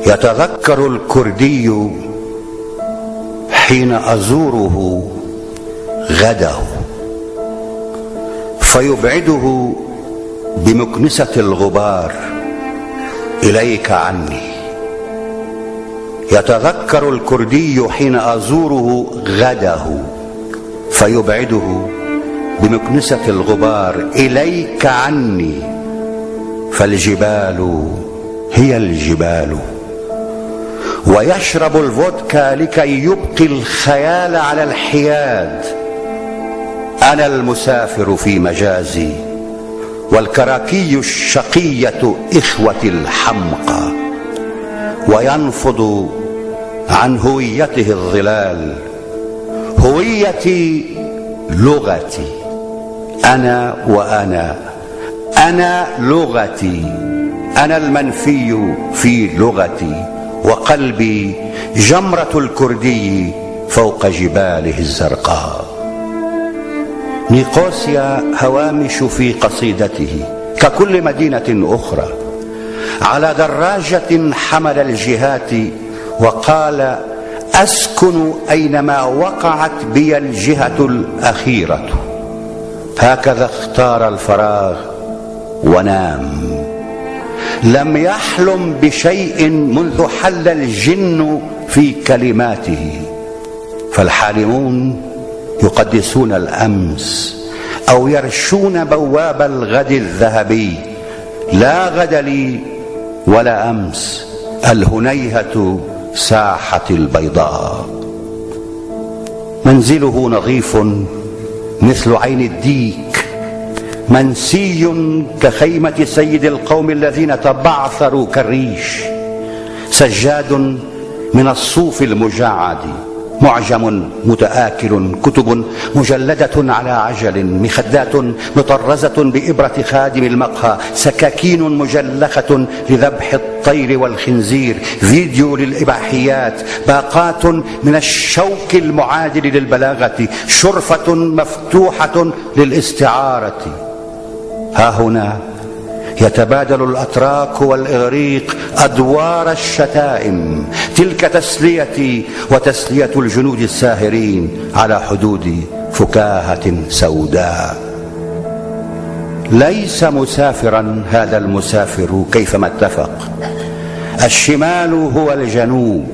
يتذكر الكردي حين أزوره غده فيبعده بمكنسة الغبار إليك عني. يتذكر الكردي حين أزوره غده فيبعده بمكنسة الغبار إليك عني. فالجبال هي الجبال، ويشرب الفودكا لكي يبقي الخيال على الحياد. أنا المسافر في مجازي، والكراكي الشقية إخوة الحمقى، وينفض عن هويته الظلال. هويتي لغتي، أنا وأنا، أنا لغتي، أنا المنفي في لغتي، وقلبي جمرة الكردي فوق جباله الزرقاء. نيقوسيا هوامش في قصيدته ككل مدينة أخرى على دراجة حمل الجهات، وقال: أسكن أينما وقعت بي الجهة الأخيرة. هكذا اختار الفراغ ونام. لم يحلم بشيء منذ حل الجن في كلماته. فالحالمون يقدسون الأمس أو يرشون بواب الغد الذهبي. لا غد لي ولا أمس، الهنيهة ساحة البيضاء. منزله نظيف مثل عين الديك، منسي كخيمة سيد القوم الذين تبعثروا كالريش. سجاد من الصوف المجعد، معجم متآكل، كتب مجلدة على عجل، مخدات مطرزة بإبرة خادم المقهى، سكاكين مجلخة لذبح الطير والخنزير، فيديو للإباحيات، باقات من الشوك المعادل للبلاغة، شرفة مفتوحة للاستعارة. ها هنا يتبادل الأتراك والإغريق أدوار الشتائم. تلك تسليتي وتسلية الجنود الساهرين على حدود فكاهة سوداء. ليس مسافرا هذا المسافر كيفما اتفق. الشمال هو الجنوب،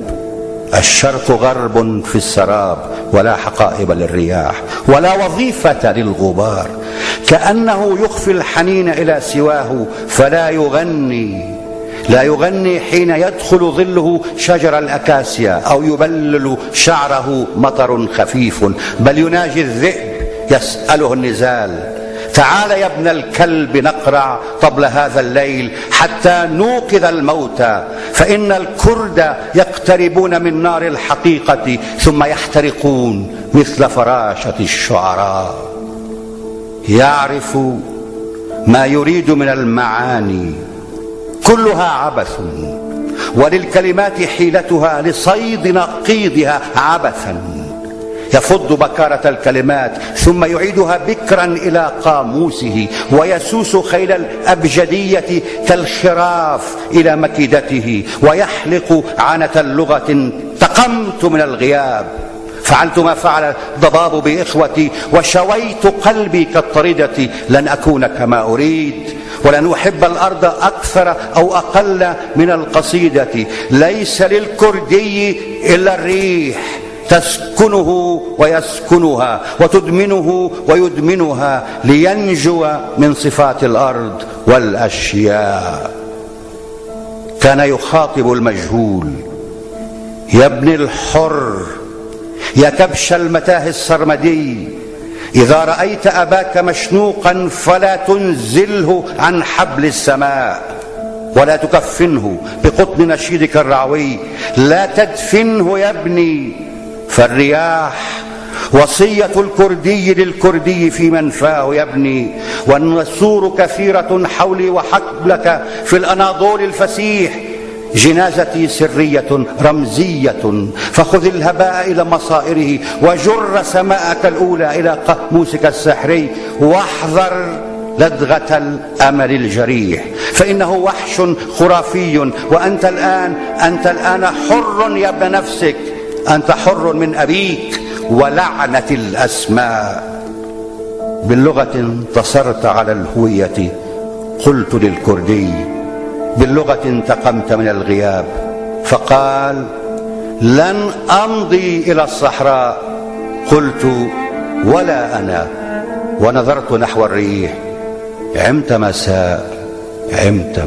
الشرق غرب في السراب، ولا حقائب للرياح ولا وظيفة للغبار. كأنه يخفي الحنين إلى سواه فلا يغني. لا يغني حين يدخل ظله شجر الأكاسيا أو يبلل شعره مطر خفيف، بل يناجي الذئب يسأله النزال: تعال يا ابن الكلب نقرع طبل هذا الليل حتى نوقظ الموتى، فإن الكرد يقتربون من نار الحقيقة ثم يحترقون مثل فراشة الشعراء. يعرف ما يريد من المعاني، كلها عبث، وللكلمات حيلتها لصيد نقيضها عبثا. يفض بكارة الكلمات ثم يعيدها بكرا إلى قاموسه، ويسوس خيل الأبجدية كالخراف إلى مكيدته، ويحلق عنة اللغة. انتقمت من الغياب، فعلت ما فعل الضباب بإخوتي، وشويت قلبي كالطردة. لن أكون كما أريد، ولن أحب الأرض أكثر أو أقل من القصيدة. ليس للكردي إلا الريح، تسكنه ويسكنها، وتدمنه ويدمنها، لينجو من صفات الأرض والأشياء. كان يخاطب المجهول: يا ابن الحر، يا كبش المتاه السرمدي، إذا رأيت أباك مشنوقا فلا تنزله عن حبل السماء، ولا تكفنه بقطن نشيدك الرعوي. لا تدفنه يا ابني، فالرياح وصية الكردي للكردي في منفاه يا ابني، والنسور كثيرة حولي وحبلك في الأناضول الفسيح. جنازتي سرية رمزية، فخذ الهباء إلى مصائره، وجر سماءك الأولى إلى قاموسك السحري، واحذر لدغة الأمل الجريح، فإنه وحش خرافي. وأنت الآن حر يا ابن نفسك، أنت حر من أبيك ولعنة الأسماء. باللغة انتصرت على الهوية، قلت للكردي. باللغة انتقمت من الغياب، فقال: لن أمضي إلى الصحراء. قلت: ولا أنا. ونظرت نحو الريح. عمت مساء، عمت مساء.